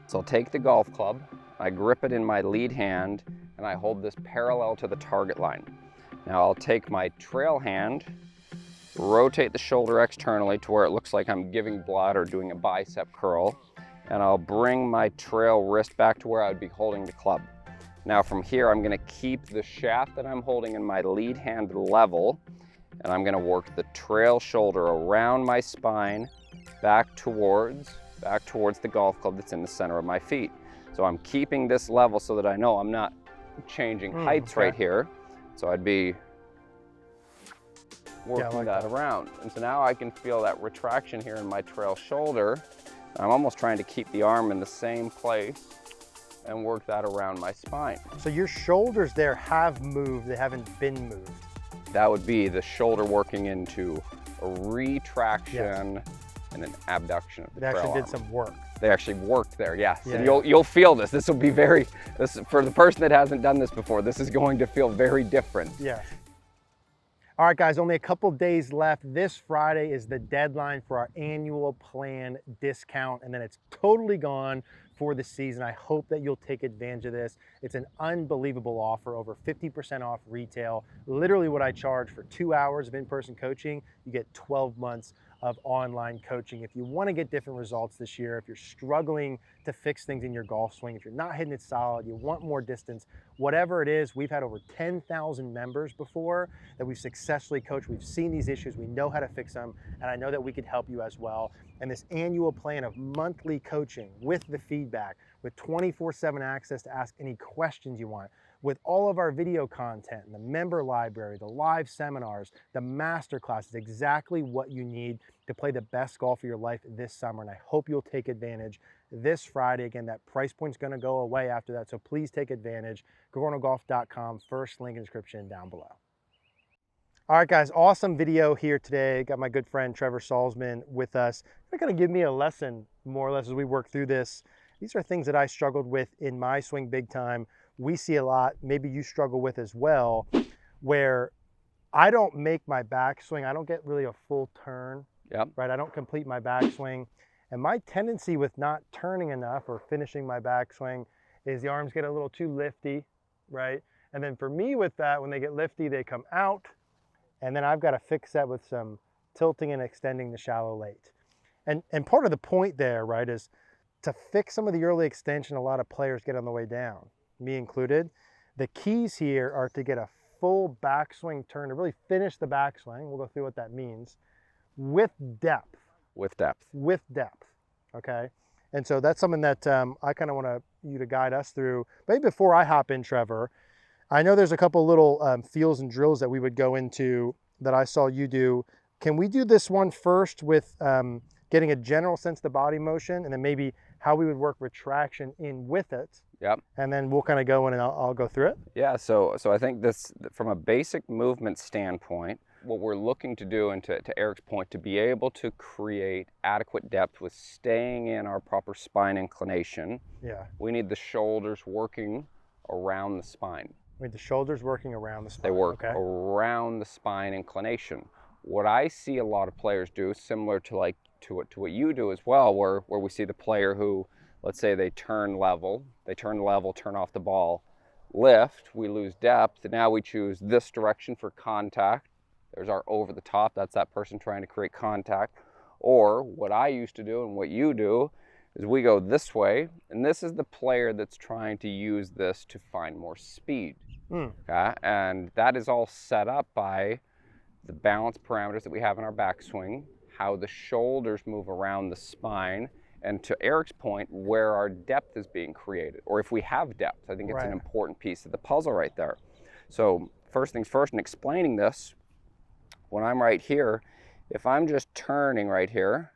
So I'll take the golf club, I grip it in my lead hand, and I hold this parallel to the target line. Now I'll take my trail hand, rotate the shoulder externally to where it looks like I'm giving blood or doing a bicep curl, and I'll bring my trail wrist back to where I would be holding the club. Now from here, I'm gonna keep the shaft that I'm holding in my lead hand level, and I'm gonna work the trail shoulder around my spine, back towards the golf club that's in the center of my feet. So I'm keeping this level so that I know I'm not changing heights right here. So I'd be working that around. And so now I can feel that retraction here in my trail shoulder. I'm almost trying to keep the arm in the same place and work that around my spine. So your shoulders there have moved, they haven't been moved. That would be the shoulder working into a retraction and an abduction of the trail arm. They actually did some work. They actually worked there, yes. And you'll feel this. This will be for the person that hasn't done this before, this is going to feel very different. Yes. All right, guys, only a couple days left. This Friday is the deadline for our annual plan discount, and then it's totally gone for the season. I hope that you'll take advantage of this. It's an unbelievable offer, over 50% off retail. Literally what I charge for 2 hours of in-person coaching, you get 12 months of online coaching. If you want to get different results this year, if you're struggling to fix things in your golf swing, if you're not hitting it solid, you want more distance, whatever it is, we've had over 10,000 members before that we've successfully coached. We've seen these issues, we know how to fix them, and I know that we could help you as well. And this annual plan of monthly coaching with the feedback, with 24/7 access to ask any questions you want, with all of our video content, the member library, the live seminars, the master class is exactly what you need to play the best golf of your life this summer. And I hope you'll take advantage this Friday. Again, that price point's gonna go away after that, so please take advantage. CogornoGolf.com, first link in the description down below. All right, guys, awesome video here today. Got my good friend Trevor Salzman with us. They're gonna give me a lesson, more or less, as we work through this. These are things that I struggled with in my swing big time. We see a lot, maybe you struggle with as well, where I don't make my backswing, I don't get really a full turn, right? I don't complete my backswing. And my tendency with not turning enough or finishing my backswing is the arms get a little too lifty, right? And then for me with that, when they get lifty, they come out, and then I've got to fix that with some tilting and extending the shallow late. And part of the point there, right, is to fix some of the early extension a lot of players get on the way down, me included. The keys here are to get a full backswing turn, to really finish the backswing. We'll go through what that means, with depth. With depth. With depth, okay? And so that's something that I kind of want you to guide us through. Maybe before I hop in, Trevor, I know there's a couple little feels and drills that we would go into that I saw you do. Can we do this one first with getting a general sense of the body motion, and then maybe how we would work retraction in with it? Yep. And then we'll kind of go in and I'll go through it. Yeah, so I think this, from a basic movement standpoint, what we're looking to do, and to Eric's point, to be able to create adequate depth with staying in our proper spine inclination, we need the shoulders working around the spine. We need the shoulders working around the spine. They work around the spine inclination. What I see a lot of players do, similar to what you do as well, where we see the player who, let's say they turn level, turn off the ball, lift, we lose depth, and now we choose this direction for contact. There's our over the top, that's that person trying to create contact. Or what I used to do and what you do is we go this way, and this is the player that's trying to use this to find more speed. Okay? And that is all set up by the balance parameters that we have in our backswing, how the shoulders move around the spine, and to Eric's point, where our depth is being created, or if we have depth. I think it's an important piece of the puzzle right there. So first things first, in explaining this, when I'm right here, if I'm just turning right here,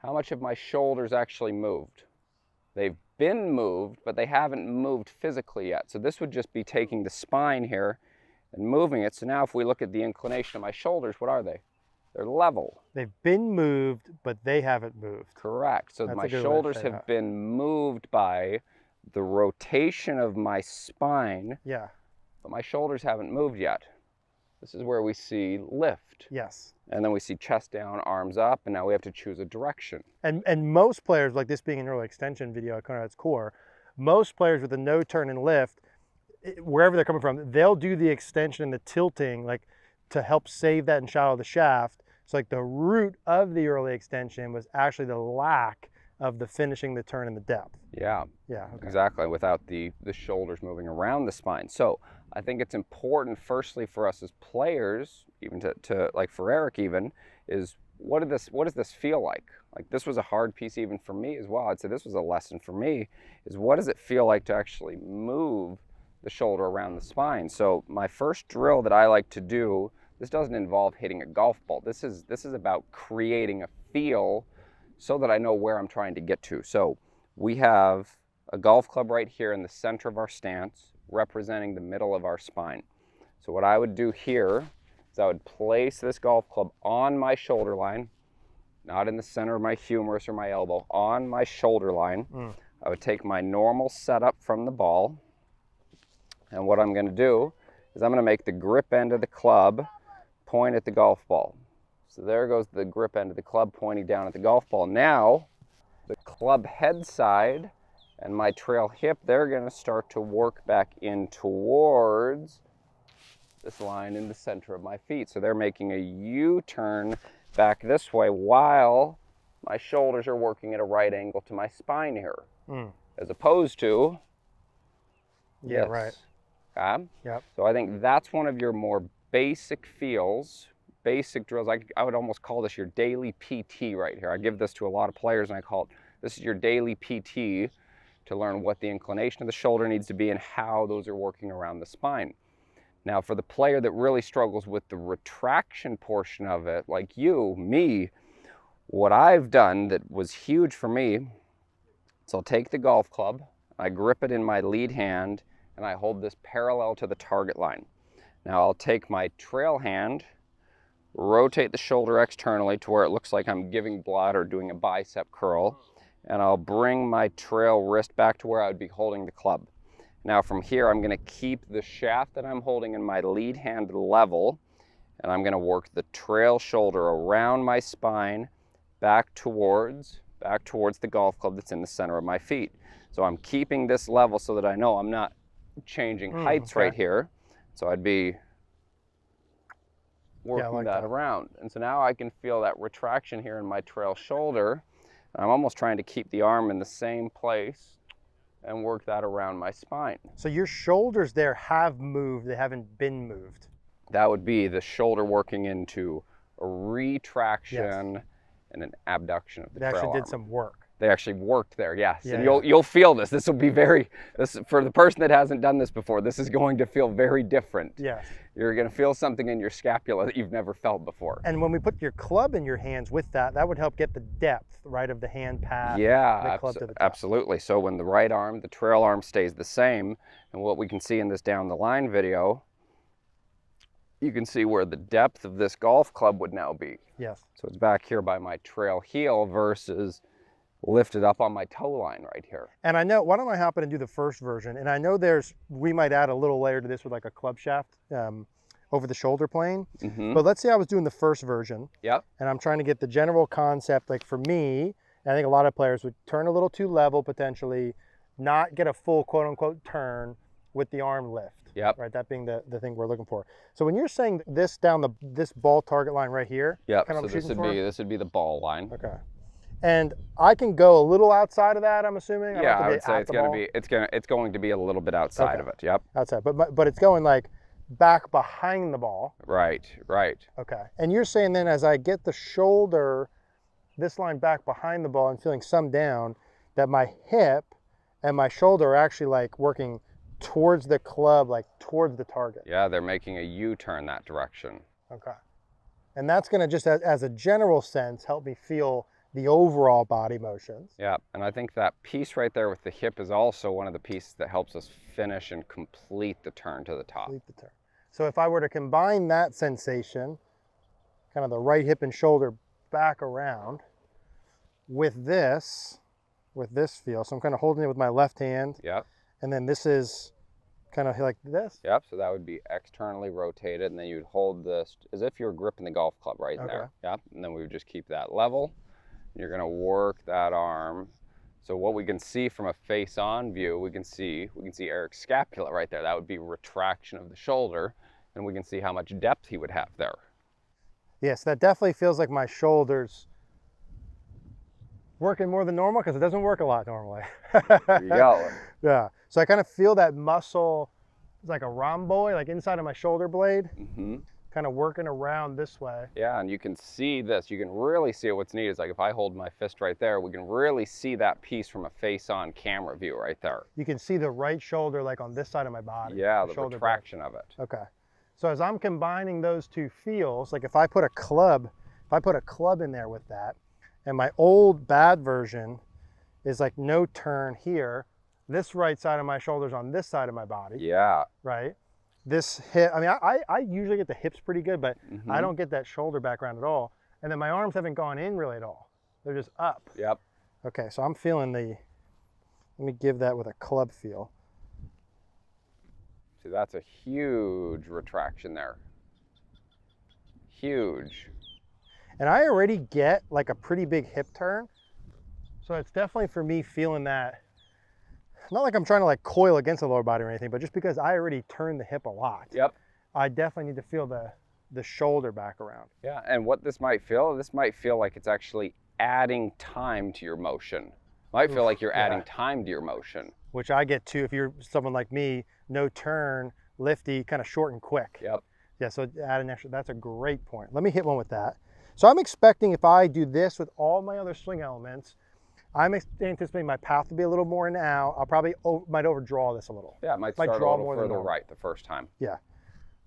how much have my shoulders actually moved? They've been moved, but they haven't moved physically yet. So this would just be taking the spine here and moving it. So now if we look at the inclination of my shoulders, what are they? They're level. They've been moved, but they haven't moved. Correct. So my shoulders have been moved by the rotation of my spine, but my shoulders haven't moved yet. This is where we see lift. Yes. And then we see chest down, arms up, and now we have to choose a direction. And most players, like this being an early extension video at Conrad's core, most players with a no turn and lift, wherever they're coming from, they'll do the extension and the tilting like to help save that and shallow the shaft. So like the root of the early extension was actually the lack of the finishing the turn and the depth. Yeah. Yeah. Okay. Exactly, without the shoulders moving around the spine. So I think it's important, firstly, for us as players, even to like for Eric even, is what does this feel like? Like this was a hard piece even for me as well. I'd say this was a lesson for me, is what does it feel like to actually move the shoulder around the spine? So my first drill that I like to do, this doesn't involve hitting a golf ball. This is about creating a feel so that I know where I'm trying to get to. So we have a golf club right here in the center of our stance, representing the middle of our spine. So what I would do here is I would place this golf club on my shoulder line, not in the center of my humerus or my elbow, on my shoulder line. I would take my normal setup from the ball, and what I'm going to do is I'm going to make the grip end of the club point at the golf ball. So there goes the grip end of the club pointing down at the golf ball. Now, the club head side and my trail hip, they're going to start to work back in towards this line in the center of my feet. So they're making a U-turn back this way while my shoulders are working at a right angle to my spine here. As opposed to Yeah, this. right. Okay? Yep. So I think that's one of your more basic feels, basic drills. I would almost call this your daily PT right here. I give this to a lot of players and I call it, this is your daily PT to learn what the inclination of the shoulder needs to be and how those are working around the spine. Now for the player that really struggles with the retraction portion of it, like you, me, what I've done that was huge for me, is I'll take the golf club, I grip it in my lead hand, and I hold this parallel to the target line. Now I'll take my trail hand, rotate the shoulder externally to where it looks like I'm giving blood or doing a bicep curl, and I'll bring my trail wrist back to where I would be holding the club. Now from here, I'm going to keep the shaft that I'm holding in my lead hand level, and I'm going to work the trail shoulder around my spine back towards the golf club that's in the center of my feet. So I'm keeping this level so that I know I'm not changing heights right here. So I'd be working that around. And so now I can feel that retraction here in my trail shoulder. I'm almost trying to keep the arm in the same place and work that around my spine. So your shoulders there have moved, they haven't been moved. That would be the shoulder working into a retraction and an abduction of the trail arm. They actually did some work. They actually worked there, yes. Yeah, and you'll feel this. This will be for the person that hasn't done this before, this is going to feel very different. Yes. You're going to feel something in your scapula that you've never felt before. And when we put your club in your hands with that, that would help get the depth, right, of the hand path. Yeah, the club to the top. absolutely. So when the right arm, the trail arm stays the same, and what we can see in this down the line video, you can see where the depth of this golf club would now be. Yes. So it's back here by my trail heel versus lifted up on my toe line right here. And I know, why don't I hop in and do the first version? And I know we might add a little layer to this with like a club shaft over the shoulder plane. But let's say I was doing the first version. Yep. And I'm trying to get the general concept, like for me, and I think a lot of players would turn a little too level potentially, not get a full quote unquote turn with the arm lift. Yep. Right, that being the thing we're looking for. So when you're saying this down this ball target line right here. Yep, so this would be the ball line. Okay. And I can go a little outside of that, I'm assuming. Yeah, I would say it's going to be a little bit outside of it. Yep. Outside, but it's going like back behind the ball. Right, right. Okay. And you're saying then as I get the shoulder, this line back behind the ball and feeling some down, that my hip and my shoulder are actually like working towards the club, like towards the target. Yeah, they're making a U-turn that direction. Okay. And that's going to just as a general sense help me feel the overall body motions. Yeah, and I think that piece right there with the hip is also one of the pieces that helps us finish and complete the turn to the top. Complete the turn. So if I were to combine that sensation, kind of the right hip and shoulder back around, with this feel, so I'm kind of holding it with my left hand. Yep. And then this is kind of like this? Yep, so that would be externally rotated, and then you'd hold this as if you were gripping the golf club right in there. Yep, and then we would just keep that level. You're gonna work that arm. So what we can see from a face-on view, we can see Eric's scapula right there. That would be retraction of the shoulder, and we can see how much depth he would have there. Yes, that definitely feels like my shoulders working more than normal, because it doesn't work a lot normally. There you go. Yeah, so I kind of feel that muscle, it's like a rhomboid, like inside of my shoulder blade, kind of working around this way. Yeah, and you can see this. You can really see it. What's neat is like if I hold my fist right there, we can really see that piece from a face-on camera view right there. You can see the right shoulder like on this side of my body. Yeah, the retraction of it. Okay. So as I'm combining those two feels, like if I put a club in there with that, and my old bad version is like no turn here, this right side of my shoulder's on this side of my body. Yeah. Right? This hip, I mean, I usually get the hips pretty good, but I don't get that shoulder background at all. And then my arms haven't gone in really at all. They're just up. Yep. Okay, so I'm feeling let me give that with a club feel. See, that's a huge retraction there. Huge. And I already get like a pretty big hip turn. So it's definitely for me feeling that, not like I'm trying to like coil against the lower body or anything, but just because I already turned the hip a lot. Yep. I definitely need to feel the shoulder back around. Yeah, and what this might feel like it's actually adding time to your motion. Might feel like you're adding time to your motion. Which I get too if you're someone like me, no turn, lifty, kind of short and quick. Yep. Yeah, so add an extra, that's a great point. Let me hit one with that. So I'm expecting if I do this with all my other swing elements, I'm anticipating my path to be a little more in and out. I'll probably might overdraw this a little. Yeah, it might start a little further right the first time. Yeah.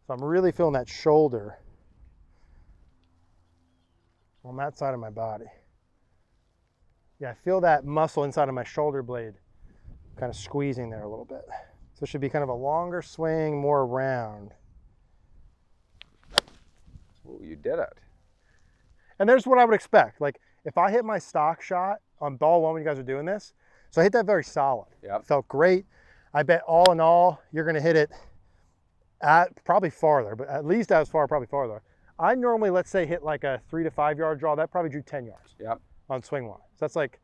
So I'm really feeling that shoulder on that side of my body. Yeah, I feel that muscle inside of my shoulder blade kind of squeezing there a little bit. So it should be kind of a longer swing, more round. Ooh, you did it. And there's what I would expect. Like if I hit my stock shot on ball one when you guys are doing this, so I hit that very solid. Yep. Felt great. I bet all in all, you're gonna hit it at probably farther, but at least as far, probably farther. I normally, let's say, hit like a 3 to 5 yard draw. That probably drew 10 yards. Yep. On swing one. So that's like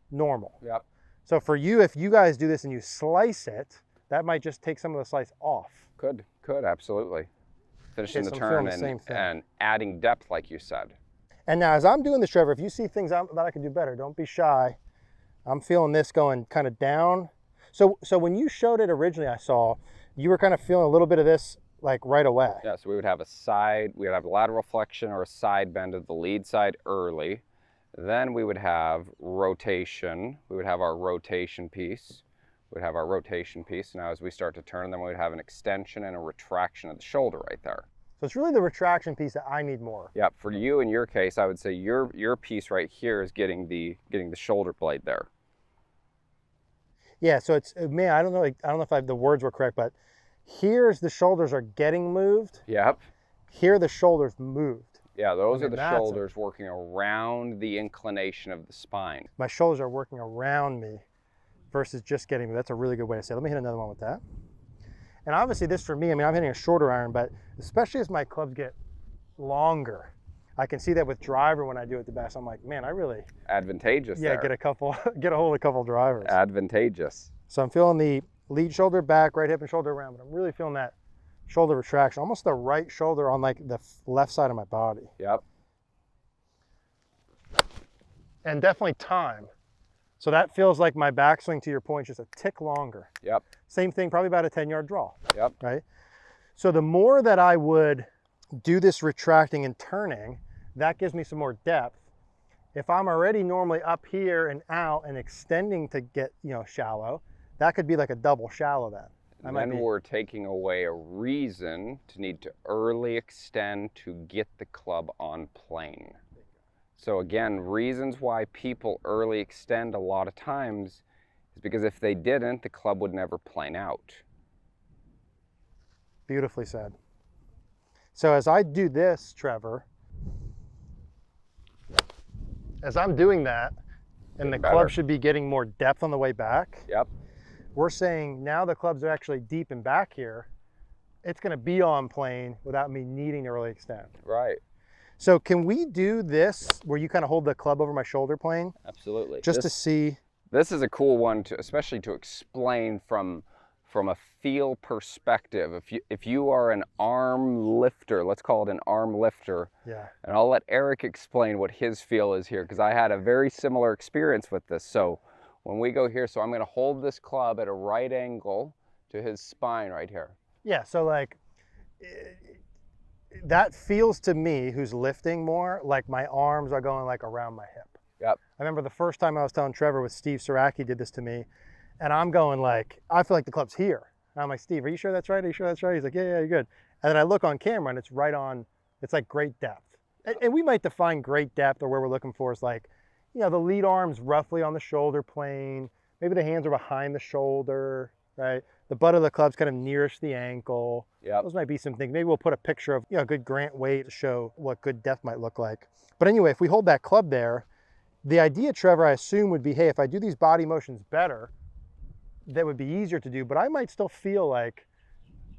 normal. Yep. So for you, if you guys do this and you slice it, that might just take some of the slice off. Could, absolutely. Finishing the turn and adding depth, like you said. And now as I'm doing this, Trevor, if you see things that I can do better, don't be shy. I'm feeling this going kind of down. So when you showed it originally, I saw, you were kind of feeling a little bit of this like right away. Yeah, so we would have a lateral flexion or a side bend of the lead side early. Then we would have rotation. We would have our rotation piece. Now as we start to turn, then we would have an extension and a retraction of the shoulder right there. So it's really the retraction piece that I need more. Yeah, for you in your case, I would say your piece right here is getting the shoulder blade there. Yeah, so it's, man, I don't know if the words were correct, but here's the shoulders are getting moved. Yep. Here the shoulders moved. Yeah, those are the shoulders working around the inclination of the spine. My shoulders are working around me versus just getting me. That's a really good way to say it. Let me hit another one with that. And obviously this for me, I mean, I'm hitting a shorter iron, but especially as my clubs get longer, I can see that with driver when I do it the best. I'm like, man, I really... Advantageous there. Get a hold of a couple drivers. Advantageous. So I'm feeling the lead shoulder back, right hip and shoulder around, but I'm really feeling that shoulder retraction, almost the right shoulder on like the left side of my body. Yep. And definitely time. So that feels like my backswing, to your point, just a tick longer. Yep. Same thing, probably about a 10-yard draw. Yep. Right? So the more that I would do this retracting and turning, that gives me some more depth. If I'm already normally up here and out and extending to get, shallow, that could be like a double shallow then. And then we're taking away a reason to need to early extend to get the club on plane. So again, reasons why people early extend a lot of times is because if they didn't, the club would never plane out. Beautifully said. So as I do this, Trevor, as I'm doing that, and the club should be getting more depth on the way back. Yep. We're saying now the clubs are actually deep and back here. It's going to be on plane without me needing to really extend. Right. So can we do this where you kind of hold the club over my shoulder plane? Absolutely. Just to see. This is a cool one, especially to explain from a feel perspective. If you are an arm lifter, let's call it an arm lifter. Yeah. And I'll let Eric explain what his feel is here, because I had a very similar experience with this. So when we go here, so I'm going to hold this club at a right angle to his spine right here. Yeah. So like that feels to me, who's lifting more, like my arms are going like around my hip. Yep. I remember the first time I was telling Trevor with Steve Saraki did this to me, and I'm going like, I feel like the club's here. And I'm like, Steve, are you sure that's right? Are you sure that's right? He's like, yeah, you're good. And then I look on camera and it's right on, it's like great depth. And we might define great depth, or where we're looking for is like, you know, the lead arm's roughly on the shoulder plane. Maybe the hands are behind the shoulder, right? The butt of the club's kind of nearest the ankle. Yep. Those might be some things. Maybe we'll put a picture of, you know, good Grant weight to show what good depth might look like. But anyway, if we hold that club there, the idea, Trevor, I assume would be, hey, if I do these body motions better, that would be easier to do, but I might still feel like,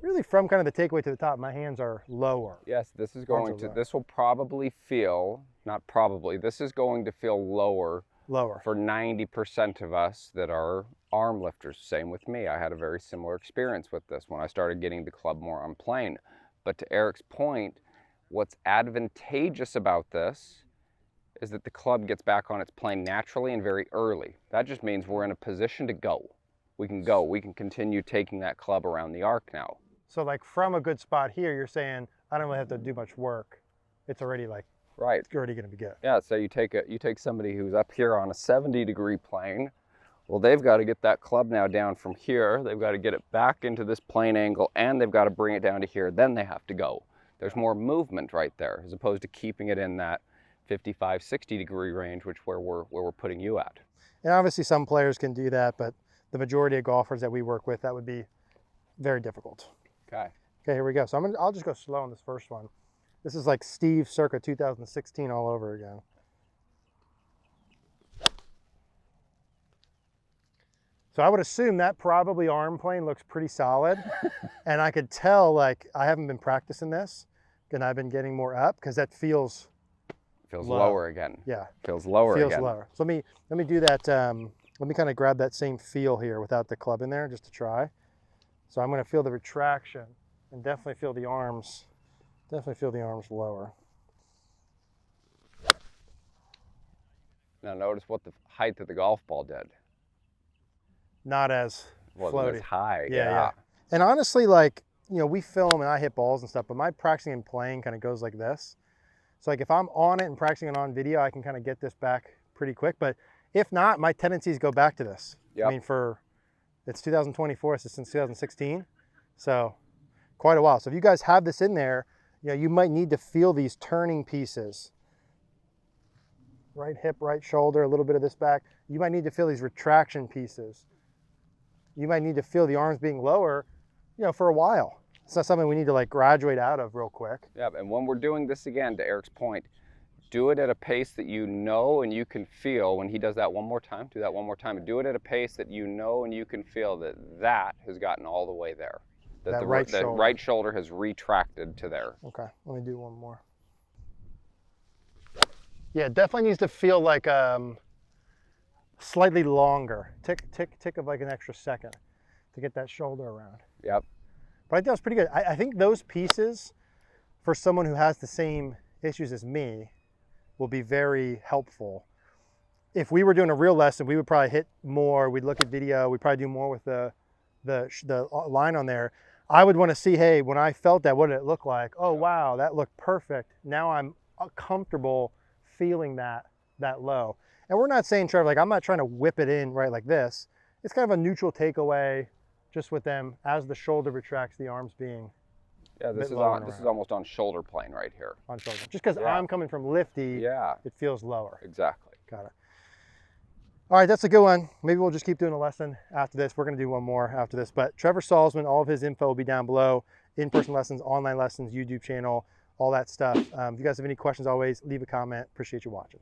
really from kind of the takeaway to the top, my hands are lower. Yes, this is going to, this will probably feel, not probably, this is going to feel lower. Lower. For 90% of us that are arm lifters. Same with me. I had a very similar experience with this when I started getting the club more on plane. But to Eric's point, what's advantageous about this is that the club gets back on its plane naturally and very early. That just means we're in a position to go. We can go. We can continue taking that club around the arc now. So like from a good spot here, you're saying I don't really have to do much work. It's already like, right. It's already going to be good. Yeah. So you take somebody who's up here on a 70-degree plane. Well, they've got to get that club now down from here. They've got to get it back into this plane angle, and they've got to bring it down to here. Then they have to go. There's more movement right there, as opposed to keeping it in that 55, 60-degree range, where we're putting you at. And obviously some players can do that, but the majority of golfers that we work with, that would be very difficult. Okay. Okay, here we go. So I'll just go slow on this first one. This is like Steve circa 2016 all over again. So I would assume that probably arm plane looks pretty solid. And I could tell, like, I haven't been practicing this, and I've been getting more up, because that feels lower again. Yeah. Feels lower again. Feels lower. So let me do that. Let me kind of grab that same feel here without the club in there, just to try. So I'm going to feel the retraction and definitely feel the arms. Definitely feel the arms lower. Now notice what the height of the golf ball did. Not as Wasn't floaty. as high. Yeah. And honestly, like, you know, we film and I hit balls and stuff, but my practicing and playing kind of goes like this. So like if I'm on it and practicing it on video, I can kind of get this back pretty quick. But if not, my tendencies go back to this. Yep. I mean, it's 2024, so since 2016. So quite a while. So if you guys have this in there, you know, you might need to feel these turning pieces. Right hip, right shoulder, a little bit of this back. You might need to feel these retraction pieces. You might need to feel the arms being lower, you know, for a while. It's not something we need to like graduate out of real quick. Yeah, and when we're doing this again, to Eric's point, do it at a pace that you know and you can feel. When he does that one more time, do that one more time. And do it at a pace that you know and you can feel that has gotten all the way there. That the right shoulder has retracted to there. Okay, let me do one more. Yeah, it definitely needs to feel like slightly longer. Tick of like an extra second to get that shoulder around. Yep. But I think that was pretty good. I think those pieces, for someone who has the same issues as me, will be very helpful. If we were doing a real lesson, we would probably hit more. We'd look at video. We'd probably do more with the line on there. I would want to see, hey, when I felt that, what did it look like? Oh, wow, that looked perfect. Now I'm comfortable feeling that low. And we're not saying, Trevor, like I'm not trying to whip it in right like this. It's kind of a neutral takeaway, just with them as the shoulder retracts, the arms being. Yeah, this is almost on shoulder plane right here. On shoulder. Just because I'm coming from lifty, yeah, it feels lower. Exactly. Got it. All right, that's a good one. Maybe we'll just keep doing a lesson after this. We're going to do one more after this. But Trevor Salzman, all of his info will be down below. In-person lessons, online lessons, YouTube channel, all that stuff. If you guys have any questions, always leave a comment. Appreciate you watching.